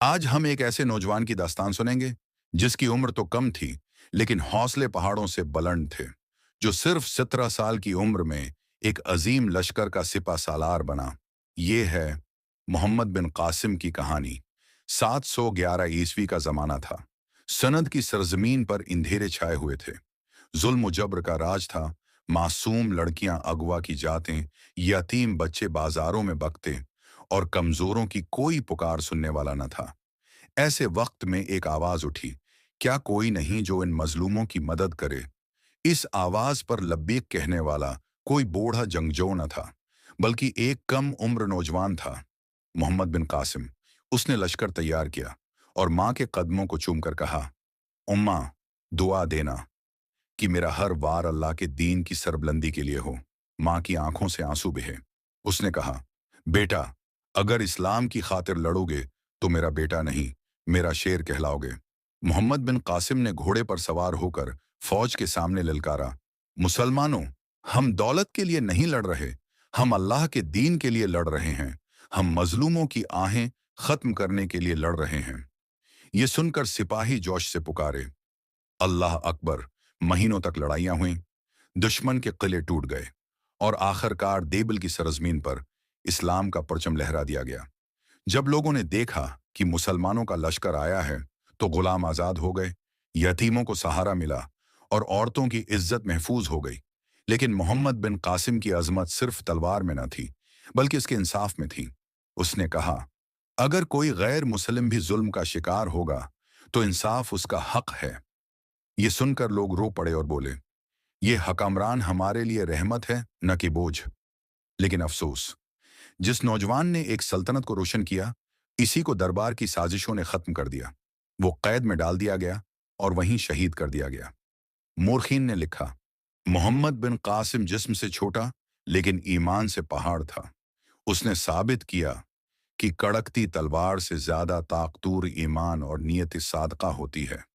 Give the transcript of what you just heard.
आज हम एक ऐसे नौजवान की दास्तान सुनेंगे जिसकी उम्र तो कम थी, लेकिन हौसले पहाड़ों से बुलंद थे। जो सिर्फ 17 साल की उम्र में एक अजीम लश्कर का सिपा सालार बना। ये है मोहम्मद बिन कासिम की कहानी। 711 ईस्वी का जमाना था। सनद की सरजमीन पर अंधेरे छाए हुए थे। जुल्म जबर का राज था। मासूम लड़कियां अगवा की जातें, यतीम बच्चे बाजारों में बकते, और कमजोरों की कोई पुकार सुनने वाला न था। ऐसे वक्त में एक आवाज उठी, क्या कोई नहीं जो इन मजलूमों की मदद करे। इस आवाज पर लब्बैक कहने वाला कोई बूढ़ा जंगजू न था, बल्कि एक कम उम्र नौजवान था, मोहम्मद बिन कासिम। उसने लश्कर तैयार किया और माँ के कदमों को चूमकर कहा, उम्मा, दुआ देना कि मेरा हर वार अल्लाह के दीन की सरबलंदी के लिए हो। माँ की आंखों से आंसू बहे। उसने कहा, बेटा, अगर इस्लाम की खातिर लड़ोगे तो मेरा बेटा नहीं, मेरा शेर कहलाओगे। मोहम्मद बिन कासिम ने घोड़े पर सवार होकर फौज के सामने ललकारा, मुसलमानों, हम दौलत के लिए नहीं लड़ रहे, हम अल्लाह के दीन के लिए लड़ रहे हैं। हम मजलूमों की आहें खत्म करने के लिए लड़ रहे हैं। ये सुनकर सिपाही जोश से पुकारे, अल्लाह अकबर। महीनों तक लड़ाइयां हुईं, दुश्मन के किले टूट गए, और आखिरकार देबिल की सरजमीन पर इस्लाम का परचम लहरा दिया गया। जब लोगों ने देखा कि मुसलमानों का लश्कर आया है, तो गुलाम आजाद हो गए, यतीमों को सहारा मिला, और औरतों की इज्जत महफूज हो गई। लेकिन मोहम्मद बिन कासिम की अजमत सिर्फ तलवार में न थी, बल्कि उसके इंसाफ में थी। उसने कहा, अगर कोई गैर मुसलिम भी जुल्म का शिकार होगा, तो इंसाफ उसका हक है। ये सुनकर लोग रो पड़े और बोले, ये हकमरान हमारे लिए रहमत है न कि बोझ। लेकिन अफसोस, जिस नौजवान ने एक सल्तनत को रोशन किया, इसी को दरबार की साजिशों ने खत्म कर दिया। वो कैद में डाल दिया गया और वहीं शहीद कर दिया गया। मोरखीन ने लिखा, मोहम्मद बिन कासिम जिस्म से छोटा, लेकिन ईमान से पहाड़ था। उसने साबित किया कि कड़कती तलवार से ज्यादा ताकतूर ईमान और नियत सादका होती है।